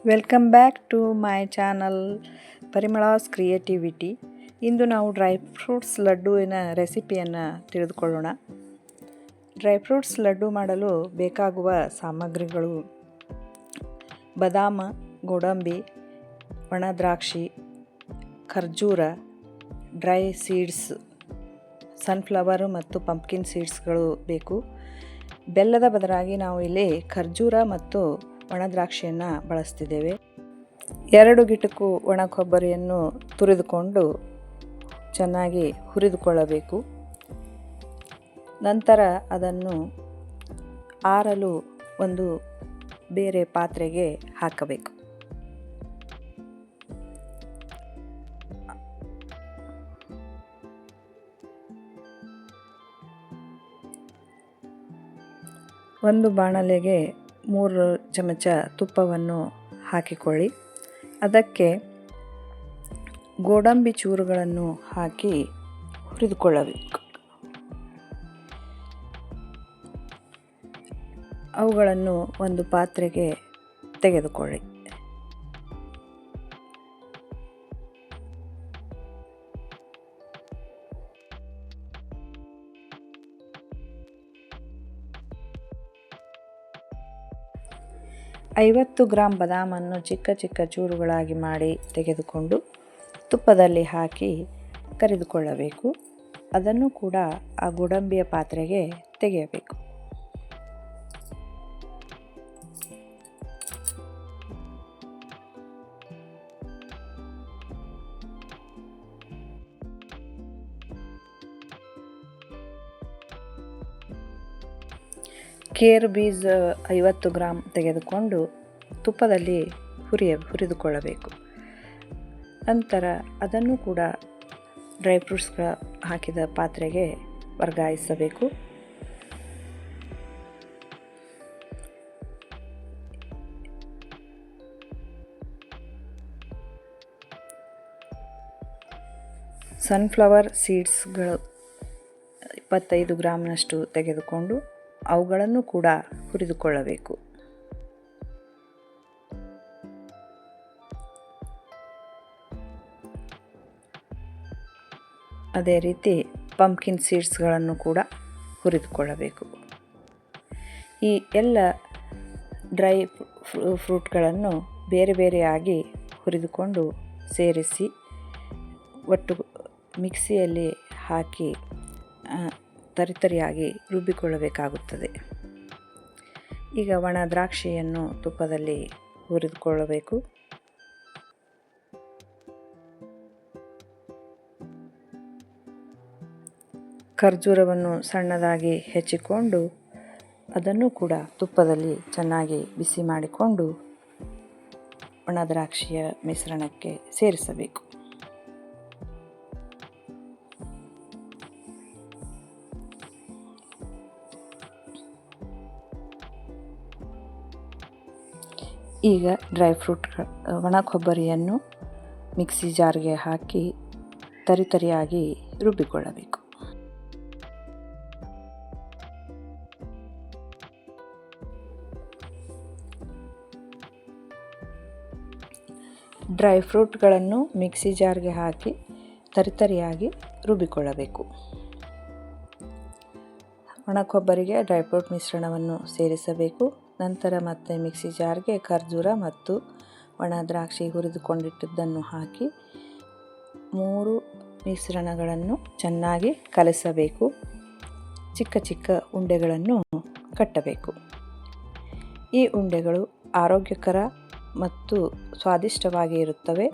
Welcome back to my channel Parimala's creativity. ಇಂದು ನಾವು dry fruits ಲಡ್ಡುವಿನ ರೆಸಿಪಿಯನ್ನು ತಿಳಿದುಕೊಳ್ಳೋಣ. ಡ್ರೈ ಫ್ರೂಟ್ಸ್ ಲಡ್ಡು ಮಾಡಲು ಬೇಕಾಗುವ ಸಾಮಗ್ರಿಗಳು: ಬಾದಾಮ, ಗೋಡಂಬಿ, ಒಣ ದ್ರಾಕ್ಷಿ, ಖರ್ಜೂರ, ಡ್ರೈ ಸೀಡ್ಸ್, ಸನ್ಫ್ಲವರು ಮತ್ತು ಪಂಪ್ಕಿನ್ ಸೀಡ್ಸ್ಗಳು ಬೇಕು. ಬೆಲ್ಲದ ಬದಲಾಗಿ ನಾವು ಇಲ್ಲಿ ಖರ್ಜೂರ ಮತ್ತು ಒಣ ದ್ರಾಕ್ಷಿಯನ್ನು ಬಳಸ್ತಿದ್ದೇವೆ. 2 ಗಿಟಕು ಒಣ ಕೊಬ್ಬರಿಯನ್ನು ತುರಿದುಕೊಂಡು ಚೆನ್ನಾಗಿ ಹುರಿದುಕೊಳ್ಳಬೇಕು. ನಂತರ ಅದನ್ನು ಆರಲು ಒಂದು ಬೇರೆ ಪಾತ್ರೆಗೆ ಹಾಕಬೇಕು. ಒಂದು ಬಾಣಲೆಗೆ 3 ಚಮಚ ತುಪ್ಪವನ್ನು ಹಾಕಿಕೊಳ್ಳಿ. ಅದಕ್ಕೆ ಗೋಡಂಬಿ ಚೂರುಗಳನ್ನು ಹಾಕಿ ಹುರಿದುಕೊಳ್ಳಬೇಕು. ಅವುಗಳನ್ನು ಒಂದು ಪಾತ್ರೆಗೆ ತೆಗೆದುಕೊಳ್ಳಿ. ಐವತ್ತು ಗ್ರಾಂ ಬಾದಾಮನ್ನು ಚಿಕ್ಕ ಚಿಕ್ಕ ಚೂರುಗಳಾಗಿ ಮಾಡಿ ತೆಗೆದುಕೊಂಡು ತುಪ್ಪದಲ್ಲಿ ಹಾಕಿ ಕರಿದುಕೊಳ್ಳಬೇಕು. ಅದನ್ನು ಕೂಡ ಆ ಗೋಡಂಬಿಯ ಪಾತ್ರೆಗೆ ತೆಗೆಯಬೇಕು. ಕೇರ್ ಬೀಜ 50 ಗ್ರಾಂ ತೆಗೆದುಕೊಂಡು ತುಪ್ಪದಲ್ಲಿ ಹುರಿದುಕೊಳ್ಳಬೇಕು. ನಂತರ ಅದನ್ನು ಕೂಡ ಡ್ರೈ ಫ್ರೂಟ್ಸ್ಗಳ ಹಾಕಿದ ಪಾತ್ರೆಗೆ ವರ್ಗಾಯಿಸಬೇಕು. ಸನ್ಫ್ಲವರ್ ಸೀಡ್ಸ್ಗಳು 25 ಗ್ರಾಂನಷ್ಟು ತೆಗೆದುಕೊಂಡು ಅವುಗಳನ್ನು ಕೂಡ ಹುರಿದುಕೊಳ್ಳಬೇಕು. ಅದೇ ರೀತಿ ಪಂಪ್ಕಿನ್ ಸೀಡ್ಸ್ಗಳನ್ನು ಕೂಡ ಹುರಿದುಕೊಳ್ಳಬೇಕು. ಈ ಎಲ್ಲ ಡ್ರೈ ಫ್ರೂಟ್ಗಳನ್ನು ಬೇರೆ ಬೇರೆಯಾಗಿ ಹುರಿದುಕೊಂಡು ಸೇರಿಸಿ ಒಟ್ಟು ಮಿಕ್ಸಿಯಲ್ಲಿ ಹಾಕಿ ತರಿತರಿಯಾಗಿ ರುಬ್ಬಿಕೊಳ್ಳಬೇಕಾಗುತ್ತದೆ. ಈಗ ಒಣ ದ್ರಾಕ್ಷಿಯನ್ನು ತುಪ್ಪದಲ್ಲಿ ಹುರಿದುಕೊಳ್ಳಬೇಕು. ಖರ್ಜೂರವನ್ನು ಸಣ್ಣದಾಗಿ ಹೆಚ್ಚಿಕೊಂಡು ಅದನ್ನು ಕೂಡ ತುಪ್ಪದಲ್ಲಿ ಚೆನ್ನಾಗಿ ಬಿಸಿ ಮಾಡಿಕೊಂಡು ಒಣ ದ್ರಾಕ್ಷಿಯ ಮಿಶ್ರಣಕ್ಕೆ ಸೇರಿಸಬೇಕು. ಈಗ ಡ್ರೈ ಫ್ರೂಟ್ ಒಣ ಕೊಬ್ಬರಿಯನ್ನು ಮಿಕ್ಸಿ ಜಾರ್ಗೆ ಹಾಕಿ ತರಿತರಿಯಾಗಿ ರುಬ್ಬಿಕೊಳ್ಳಬೇಕು. ಡ್ರೈ ಫ್ರೂಟ್ಗಳನ್ನು ಮಿಕ್ಸಿ ಜಾರ್ಗೆ ಹಾಕಿ ತರಿತರಿಯಾಗಿ ರುಬ್ಬಿಕೊಳ್ಳಬೇಕು. ಒಣ ಕೊಬ್ಬರಿಗೆ ಡ್ರೈ ಫ್ರೂಟ್ ಮಿಶ್ರಣವನ್ನು ಸೇರಿಸಬೇಕು. ನಂತರ ಮತ್ತೆ ಮಿಕ್ಸಿ ಜಾರ್ಗೆ ಖರ್ಜೂರ ಮತ್ತು ಒಣ ದ್ರಾಕ್ಷಿ ಹುರಿದುಕೊಂಡಿಟ್ಟದ್ದನ್ನು ಹಾಕಿ 3 ಮಿಶ್ರಣಗಳನ್ನು ಚೆನ್ನಾಗಿ ಕಲಸಬೇಕು. ಚಿಕ್ಕ ಚಿಕ್ಕ ಉಂಡೆಗಳನ್ನು ಕಟ್ಟಬೇಕು. ಈ ಉಂಡೆಗಳು ಆರೋಗ್ಯಕರ ಮತ್ತು ಸ್ವಾದಿಷ್ಟವಾಗಿ ಇರುತ್ತವೆ.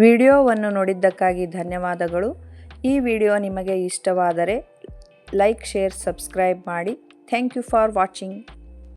ವಿಡಿಯೋವನ್ನು ನೋಡಿದ್ದಕ್ಕಾಗಿ ಧನ್ಯವಾದಗಳು. ಈ ವಿಡಿಯೋ ನಿಮಗೆ ಇಷ್ಟವಾದರೆ ಲೈಕ್, ಶೇರ್, ಸಬ್ಸ್ಕ್ರೈಬ್ ಮಾಡಿ. Thank you for watching.